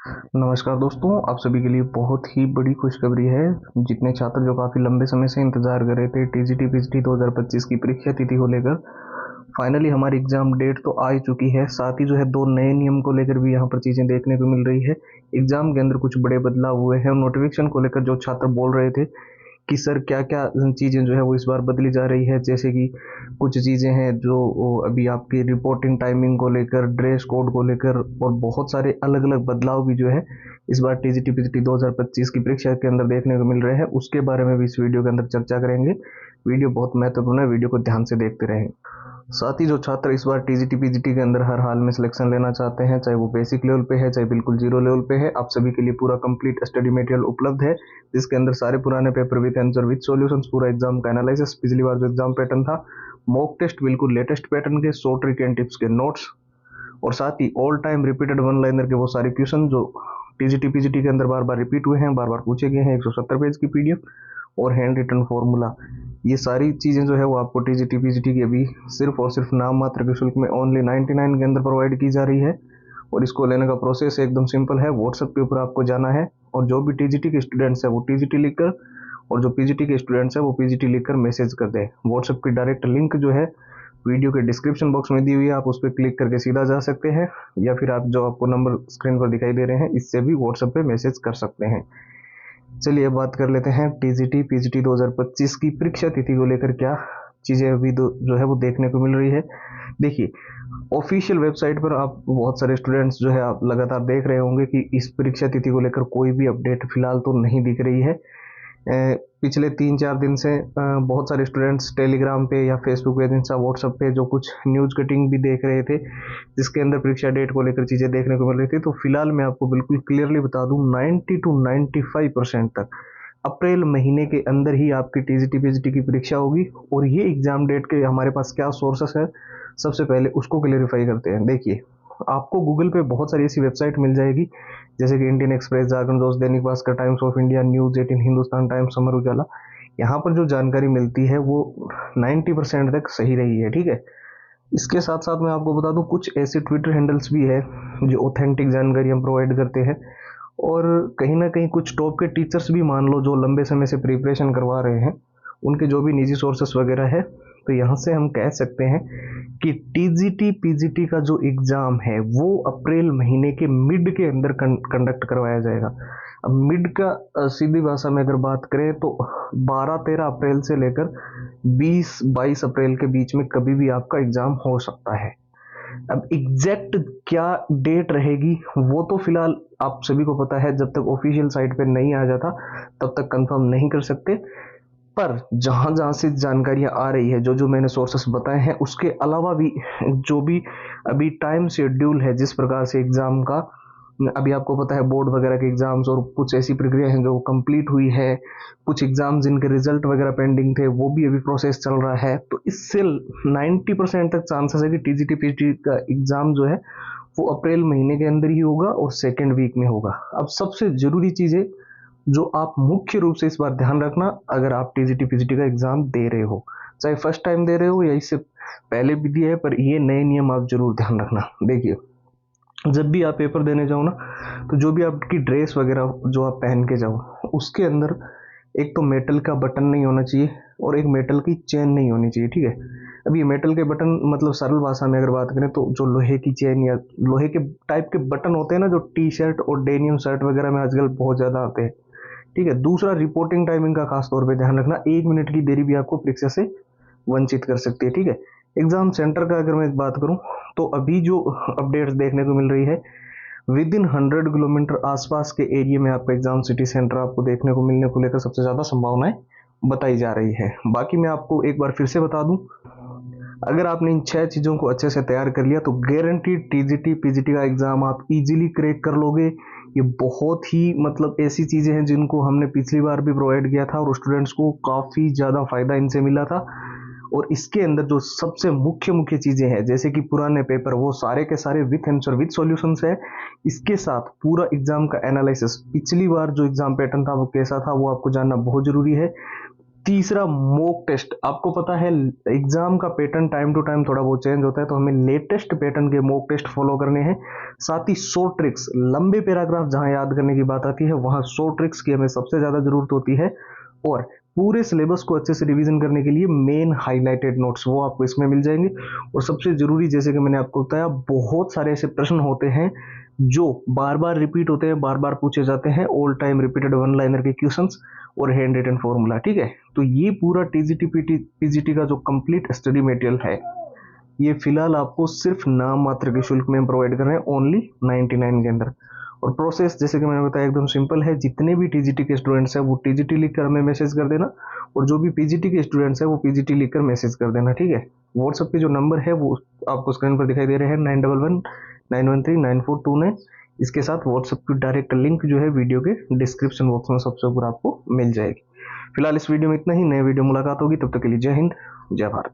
नमस्कार दोस्तों, आप सभी के लिए बहुत ही बड़ी खुशखबरी है। जितने छात्र जो काफ़ी लंबे समय से इंतज़ार कर रहे थे टीजीटी पीजीटी 2025 की परीक्षा तिथि को लेकर, फाइनली हमारी एग्ज़ाम डेट तो आ ही चुकी है। साथ ही जो है दो नए नियम को लेकर भी यहाँ पर चीज़ें देखने को मिल रही है। एग्ज़ाम के अंदर कुछ बड़े बदलाव हुए हैं। नोटिफिकेशन को लेकर जो छात्र बोल रहे थे कि सर क्या क्या चीज़ें जो है वो इस बार बदली जा रही है, जैसे कि कुछ चीज़ें हैं जो अभी आपकी रिपोर्टिंग टाइमिंग को लेकर, ड्रेस कोड को लेकर और बहुत सारे अलग अलग बदलाव भी जो है इस बार टीजीटी पीजीटी 2025 की परीक्षा के अंदर देखने को मिल रहे हैं। उसके बारे में भी इस वीडियो के अंदर चर्चा करेंगे। वीडियो बहुत महत्वपूर्ण है, वीडियो को ध्यान से देखते रहें। साथ ही जो छात्र इस बार टीजीटी पीजीटी के अंदर हर हाल में सिलेक्शन लेना चाहते हैं, चाहे वो बेसिक लेवल पे है चाहे बिल्कुल जीरो लेवल पे है, आप सभी के लिए पूरा कंप्लीट स्टडी मटेरियल उपलब्ध है, जिसके अंदर सारे पुराने paper with answer with solutions, पूरा एग्जाम का एनालिसिस, पिछली बार जो एग्जाम पैटर्न था, मॉक टेस्ट बिल्कुल लेटेस्ट पैटर्न के, शॉर्ट ट्रिक एंड टिप्स के नोट्स, और साथ ही all time repeated one liner के वो सारे क्वेश्चन जो टीजीटी पीजीटी के अंदर बार बार रिपीट हुए हैं, बार बार पूछे गए हैं, 170 पेज की पीडीएफ और हैंड रिटन फॉर्मूला। ये सारी चीज़ें जो है वो आपको टीजीटी पीजीटी की अभी सिर्फ और सिर्फ नाम मात्र के शुल्क में ओनली 99 के अंदर प्रोवाइड की जा रही है। और इसको लेने का प्रोसेस एकदम सिंपल है। व्हाट्सएप के ऊपर आपको जाना है और जो भी टीजीटी के स्टूडेंट्स है वो टीजीटी लिखकर, और जो पीजीटी के स्टूडेंट्स है वो पीजीटी लिखकर मैसेज कर दें। व्हाट्सएप की डायरेक्ट लिंक जो है वीडियो के डिस्क्रिप्शन बॉक्स में दी हुई है, आप उस पर क्लिक करके सीधा जा सकते हैं, या फिर आप जो आपको नंबर स्क्रीन पर दिखाई दे रहे हैं इससे भी व्हाट्सएप पे मैसेज कर सकते हैं। चलिए अब बात कर लेते हैं टीजीटी पीजीटी 2025 की परीक्षा तिथि को लेकर क्या चीज़ें अभी जो है वो देखने को मिल रही है। देखिए, ऑफिशियल वेबसाइट पर आप बहुत सारे स्टूडेंट्स जो है आप लगातार देख रहे होंगे कि इस परीक्षा तिथि को लेकर कोई भी अपडेट फिलहाल तो नहीं दिख रही है। पिछले 3-4 दिन से बहुत सारे स्टूडेंट्स टेलीग्राम पे या फेसबुक पे, इंस्टा, व्हाट्सएप पे जो कुछ न्यूज़ कटिंग भी देख रहे थे, जिसके अंदर परीक्षा डेट को लेकर चीज़ें देखने को मिल रही थी। तो फिलहाल मैं आपको बिल्कुल क्लियरली बता दूं, 90 टू 95% तक अप्रैल महीने के अंदर ही आपकी टीजीटी पीजीटी की परीक्षा होगी। और ये एग्जाम डेट के हमारे पास क्या सोर्सेस है, सबसे पहले उसको क्लेरिफाई करते हैं। देखिए, आपको गूगल पे बहुत सारी ऐसी वेबसाइट मिल जाएगी, जैसे कि इंडियन एक्सप्रेस, जागरण दोस्त, Dainik Bhaskar, Times of India, news 18, Hindustan Times, Amar Ujala. यहाँ पर जो जानकारी मिलती है वो 90% तक सही रही है, ठीक है। इसके साथ साथ मैं आपको बता दूं, कुछ ऐसे ट्विटर हैंडल्स भी है जो ऑथेंटिक जानकारी हम प्रोवाइड करते हैं। और कहीं ना कहीं कुछ टॉप के टीचर्स भी मान लो जो लंबे समय से प्रिपरेशन करवा रहे हैं, उनके जो भी निजी सोर्सेस वगैरह है, तो यहाँ से हम कह सकते हैं कि टीजीटी पीजीटी का जो एग्ज़ाम है वो अप्रैल महीने के मिड के अंदर कंडक्ट करवाया जाएगा। अब मिड का सीधी भाषा में अगर बात करें तो 12-13 अप्रैल से लेकर 20-22 अप्रैल के बीच में कभी भी आपका एग्ज़ाम हो सकता है। अब एग्जैक्ट क्या डेट रहेगी वो तो फिलहाल आप सभी को पता है, जब तक ऑफिशियल साइट पे नहीं आ जाता तब तक कंफर्म नहीं कर सकते। पर जहां जहां से जानकारियां आ रही है, जो जो मैंने सोर्सेस बताए हैं, उसके अलावा भी जो भी अभी टाइम शेड्यूल है, जिस प्रकार से एग्जाम का अभी आपको पता है, बोर्ड वगैरह के एग्जाम्स और कुछ ऐसी प्रक्रिया हैं जो कंप्लीट हुई है, कुछ एग्जाम जिनके रिजल्ट वगैरह पेंडिंग थे वो भी अभी प्रोसेस चल रहा है। तो इससे 90% तक चांसेस है कि टीजीटी पीजीटी का एग्जाम जो है वो अप्रैल महीने के अंदर ही होगा और सेकेंड वीक में होगा। अब सबसे जरूरी चीज़ है जो आप मुख्य रूप से इस बार ध्यान रखना, अगर आप टीजीटी पीजीटी का एग्जाम दे रहे हो, चाहे फर्स्ट टाइम दे रहे हो या इससे पहले भी दिया है, पर ये नए नियम आप जरूर ध्यान रखना। देखिए, जब भी आप पेपर देने जाओ ना, तो जो भी आपकी ड्रेस वगैरह जो आप पहन के जाओ, उसके अंदर एक तो मेटल का बटन नहीं होना चाहिए और एक मेटल की चेन नहीं होनी चाहिए, ठीक है। अब ये मेटल के बटन मतलब सरल भाषा में अगर बात करें तो जो लोहे की चेन या लोहे के टाइप के बटन होते हैं ना, जो टी शर्ट और डेनियम शर्ट वगैरह में आजकल बहुत ज़्यादा आते हैं, ठीक है। दूसरा, रिपोर्टिंग टाइमिंग का खास तौर पे ध्यान रखना, 1 मिनट की देरी भी आपको परीक्षा से वंचित कर सकती है, ठीक है। एग्जाम सेंटर का अगर मैं बात करूं तो अभी जो अपडेट्स देखने को मिल रही है, विद इन 100 किलोमीटर आसपास के एरिया में आपका एग्जाम सिटी सेंटर आपको देखने को मिलने को लेकर सबसे ज़्यादा संभावनाएं बताई जा रही है। बाकी मैं आपको एक बार फिर से बता दूं, अगर आपने इन 6 चीज़ों को अच्छे से तैयार कर लिया तो गारंटीड टीजीटी पीजीटी का एग्ज़ाम आप इजीली क्रैक कर लोगे। ये बहुत ही मतलब ऐसी चीज़ें हैं जिनको हमने पिछली बार भी प्रोवाइड किया था और स्टूडेंट्स को काफ़ी ज़्यादा फायदा इनसे मिला था। और इसके अंदर जो सबसे मुख्य मुख्य चीज़ें हैं, जैसे कि पुराने पेपर वो सारे के सारे विथ आंसर विथ सॉल्यूशंस है, इसके साथ पूरा एग्जाम का एनालिसिस, पिछली बार जो एग्जाम पैटर्न था वो कैसा था वो आपको जानना बहुत जरूरी है। तीसरा मॉक टेस्ट। आपको पता है एग्जाम का पैटर्न टाइम टू टाइम थोड़ा बहुत चेंज होता है, तो हमें लेटेस्ट पैटर्न के मॉक टेस्ट फॉलो करने हैं। साथ ही शॉर्ट ट्रिक्स, लंबे पैराग्राफ जहां याद करने की बात आती है वहां शॉर्ट ट्रिक्स की हमें सबसे ज्यादा जरूरत होती है। और पूरे सिलेबस को अच्छे से रिवीजन करने के लिए मेन हाईलाइटेड नोट्स वो आपको इसमें मिल जाएंगे। और सबसे जरूरी, जैसे कि मैंने आपको बताया, बहुत सारे ऐसे प्रश्न होते हैं जो बार बार रिपीट होते हैं, बार बार पूछे जाते हैं, all time repeated one liner के क्वेश्चंस और हैंड रिटन फॉर्मूला। ठीक है, तो ये पूरा टीजीटी पीजीटी का जो कंप्लीट स्टडी मटेरियल है, ये फिलहाल आपको सिर्फ नाम मात्र के शुल्क में प्रोवाइड कर रहे हैं, ओनली 99 के अंदर। और प्रोसेस जैसे कि मैंने बताया एकदम सिंपल है। जितने भी टीजीटी के स्टूडेंट्स हैं वो टीजीटी लिख कर हमें मैसेज कर देना, और जो भी पीजीटी के स्टूडेंट्स हैं वो पीजीटी लिख कर मैसेज कर देना। ठीक है, व्हाट्सएप पे जो नंबर है वो आपको स्क्रीन पर दिखाई दे रहे हैं, 9119139429। इसके साथ व्हाट्सएप की डायरेक्ट लिंक जो है वीडियो के डिस्क्रिप्शन बॉक्स में सबसे ऊपर आपको मिल जाएगी। फिलहाल इस वीडियो में इतना ही। नए वीडियो मुलाकात होगी, तब तक के लिए जय हिंद, जय भारत।